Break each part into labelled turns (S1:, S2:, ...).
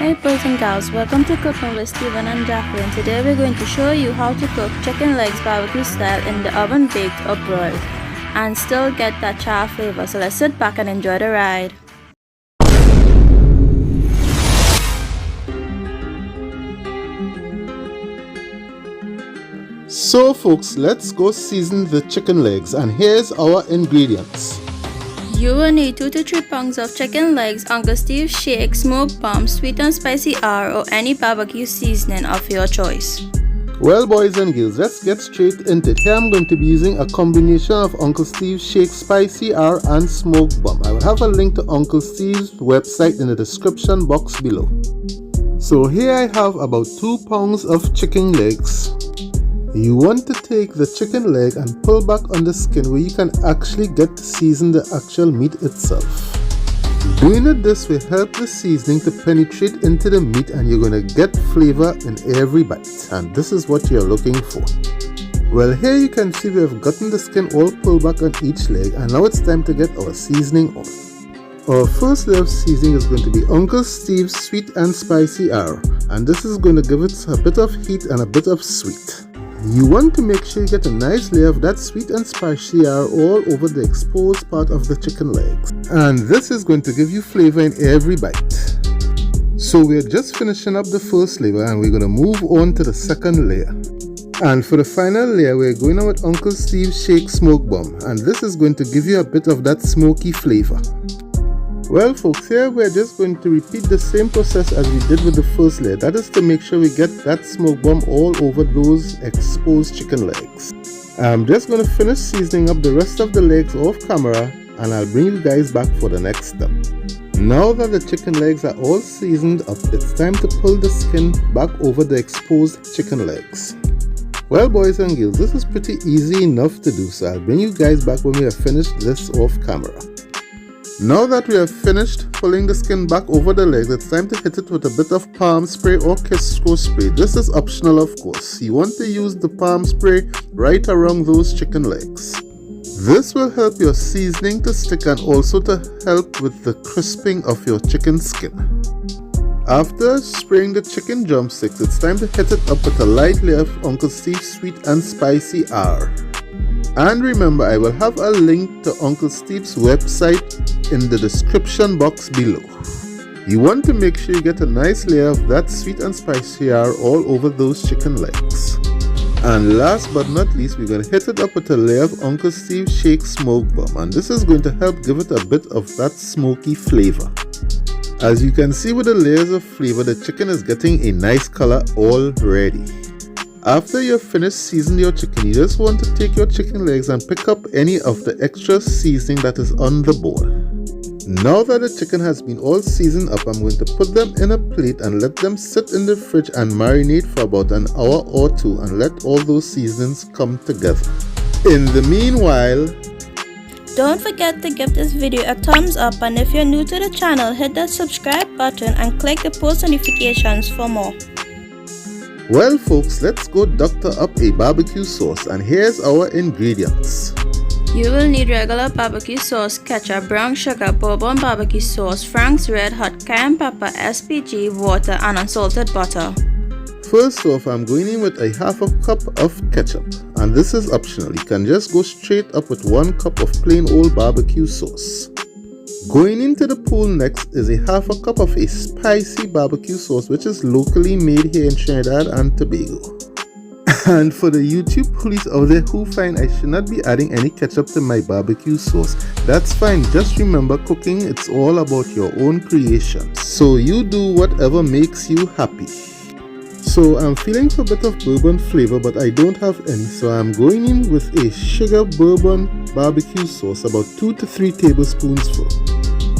S1: Hey boys and gals, welcome to Cooking with Stephen and Jacqueline. Today we're going to show you how to cook chicken legs barbecue style in the oven, baked or broiled, and still get that char flavor. So let's sit back and enjoy the ride.
S2: So folks, let's go season the chicken legs, and here's our ingredients.
S1: You will need 2 to 3 pounds of chicken legs, Uncle Steve's shake, smoked bomb, sweet and spicy R, or any barbecue seasoning of your choice.
S2: Well boys and girls, let's get straight into it. Here I'm going to be using a combination of Uncle Steve's shake, spicy R and smoked bomb. I will have a link to Uncle Steve's website in the description box below. So here I have about 2 pounds of chicken legs. You want to take the chicken leg and pull back on the skin where you can actually get to season the actual meat itself. Doing it this way helps the seasoning to penetrate into the meat, and you're going to get flavor in every bite, and this is what you're looking for. Well, here you can see we have gotten the skin all pulled back on each leg, and now it's time to get our seasoning on. Our first layer of seasoning is going to be Uncle Steve's sweet and spicy R, and this is going to give it a bit of heat and a bit of sweet. You want to make sure you get a nice layer of that sweet and spicy R all over the exposed part of the chicken legs. And this is going to give you flavor in every bite. So we're just finishing up the first layer and we're going to move on to the second layer. And for the final layer, we're going on with Uncle Steve's Shake Smoke Bomb. And this is going to give you a bit of that smoky flavor. Well folks, here we're just going to repeat the same process as we did with the first layer. That is to make sure we get that smoke bomb all over those exposed chicken legs. I'm just going to finish seasoning up the rest of the legs off camera, and I'll bring you guys back for the next step. Now that the chicken legs are all seasoned up, it's time to pull the skin back over the exposed chicken legs. Well boys and girls, this is pretty easy enough to do, so I'll bring you guys back when we have finished this off camera. Now that we have finished pulling the skin back over the legs, it's time to hit it with a bit of palm spray or Crisco spray. This is optional of course. You want to use the palm spray right around those chicken legs. This will help your seasoning to stick and also to help with the crisping of your chicken skin. After spraying the chicken drumsticks, it's time to hit it up with a light layer of Uncle Steve's sweet and spicy R. And remember, I will have a link to Uncle Steve's website in the description box below. You want to make sure you get a nice layer of that sweet and spicy R all over those chicken legs. And last but not least, we're going to hit it up with a layer of Uncle Steve's Shake Smoke Bomb, and this is going to help give it a bit of that smoky flavor. As you can see with the layers of flavor, the chicken is getting a nice color already. After you've finished seasoning your chicken, you just want to take your chicken legs and pick up any of the extra seasoning that is on the bowl. Now that the chicken has been all seasoned up, I'm going to put them in a plate and let them sit in the fridge and marinate for about an hour or 2 and let all those seasonings come together. In the meanwhile,
S1: Don't forget to give this video a thumbs up, and if you're new to the channel, hit that subscribe button and click the post notifications for more.
S2: well folks, let's go doctor up a barbecue sauce, and here's our ingredients.
S1: You will need regular barbecue sauce, ketchup, brown sugar, bourbon barbecue sauce, Frank's Red Hot, Cayenne Pepper, S.P.G, water, and unsalted butter.
S2: First off, I'm going in with a half a cup of ketchup, and this is optional. You can just go straight up with 1 cup of plain old barbecue sauce. Going into the pool next is a half a cup of a spicy barbecue sauce, which is locally made here in Trinidad and Tobago. And for the YouTube police out there who find I should not be adding any ketchup to my barbecue sauce, that's fine. Just remember, cooking, it's all about your own creation. So you do whatever makes you happy. So I'm feeling for a bit of bourbon flavor, but I don't have any, so I'm going in with a sugar bourbon barbecue sauce, about 2 to 3 tablespoons full.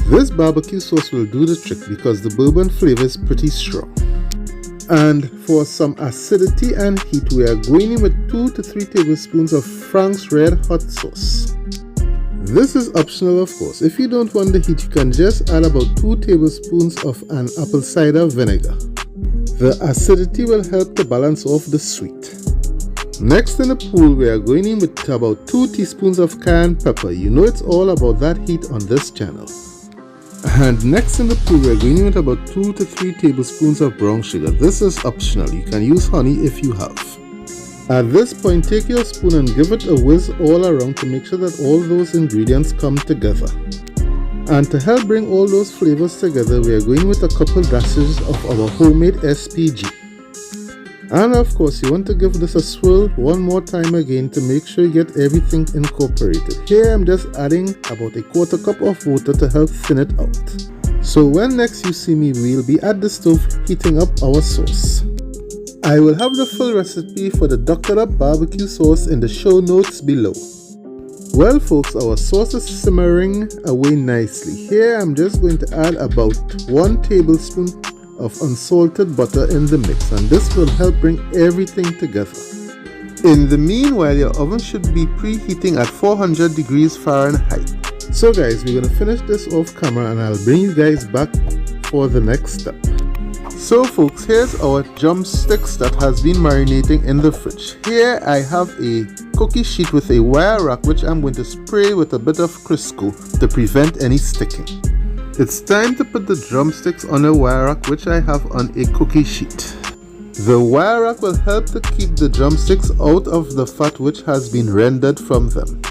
S2: This barbecue sauce will do the trick because the bourbon flavor is pretty strong. And for some acidity and heat, we are going in with 2 to 3 tablespoons of Frank's Red Hot sauce. This is optional of course. If you don't want the heat, you can just add about 2 tablespoons of an apple cider vinegar. The acidity will help to balance off the sweet. Next in the pool, we are going in with about 2 teaspoons of cayenne pepper. You know it's all about that heat on this channel. And next in the pool, we're going in with about 2 to 3 tablespoons of brown sugar. This is optional. You can use honey if you have. At this point, take your spoon and give it a whiz all around to make sure that all those ingredients come together. And to help bring all those flavors together, we are going with a couple dashes of our homemade S.P.G. And of course, you want to give this a swirl one more time again to make sure you get everything incorporated. Here I'm just adding about a quarter cup of water to help thin it out. So when next you see me, we'll be at the stove heating up our sauce. I will have the full recipe for the Dr. Up barbecue sauce in the show notes below. Well folks, our sauce is simmering away nicely. Here I'm just going to add about 1 tablespoon of unsalted butter in the mix, and this will help bring everything together. In the meanwhile, your oven should be preheating at 400 degrees Fahrenheit. So guys, we're going to finish this off camera and I'll bring you guys back for the next step. So folks, here's our drumsticks that has been marinating in the fridge. Here I have a cookie sheet with a wire rack which I'm going to spray with a bit of Crisco to prevent any sticking. It's time to put the drumsticks on a wire rack which I have on a cookie sheet. The wire rack will help to keep the drumsticks out of the fat which has been rendered from them.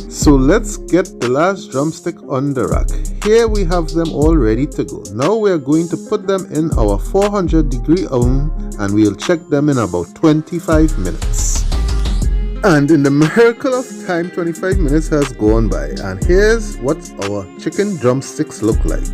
S2: So let's get the last drumstick on the rack. Here we have them all ready to go. Now we are going to put them in our 400 degree oven and we'll check them in about 25 minutes. And in the miracle of time, 25 minutes has gone by and here's what our chicken drumsticks look like.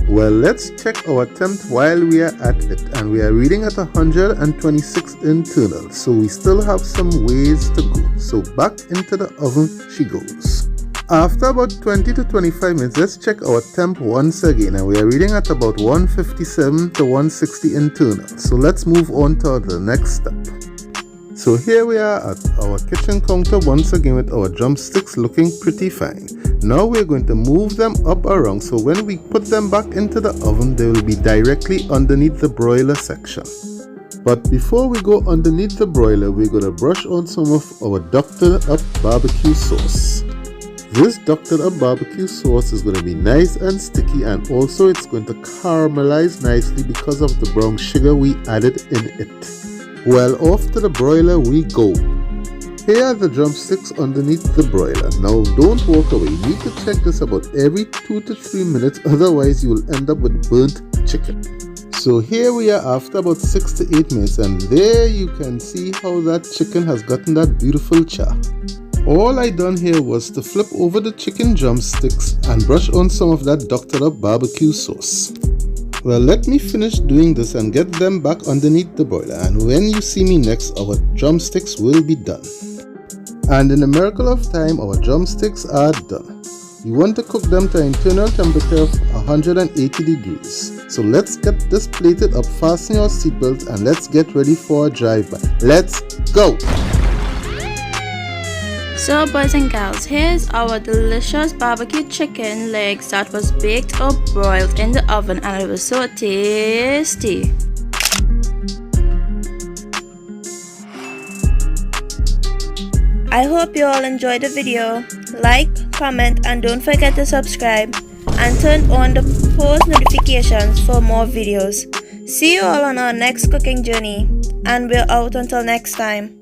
S2: Well, let's check our temp while we are at it, and we are reading at 126 internal, so we still have some ways to go. So back into the oven she goes. After about 20 to 25 minutes, let's check our temp once again, and we are reading at about 157 to 160 internal. So let's move on to the next step. So here we are at our kitchen counter once again with our drumsticks looking pretty fine. Now we're going to move them up around, so when we put them back into the oven, they will be directly underneath the broiler section. But before we go underneath the broiler, we're going to brush on some of our Dr. Up barbecue sauce. This Dr. Up barbecue sauce is going to be nice and sticky, and also it's going to caramelize nicely because of the brown sugar we added in it. Well, off to the broiler we go. Here are the drumsticks underneath the broiler. Now don't walk away. You need to check this about every 2 to 3 minutes, otherwise you will end up with burnt chicken. So here we are after about 6 to 8 minutes, and there you can see how that chicken has gotten that beautiful char. All I done here was to flip over the chicken drumsticks and brush on some of that Dr. Up barbecue sauce. Well, let me finish doing this and get them back underneath the broiler, and when you see me next, our drumsticks will be done. And in a miracle of time, our drumsticks are done. You want to cook them to an internal temperature of 180 degrees. So let's get this plated up, fasten your seatbelts, and let's get ready for a drive-by. Let's go!
S1: So boys and girls, here's our delicious barbecue chicken legs that was baked or broiled in the oven, and it was so tasty. I hope you all enjoyed the video. Like, comment, and don't forget to subscribe and turn on the post notifications for more videos. See you all on our next cooking journey, and we're out until next time.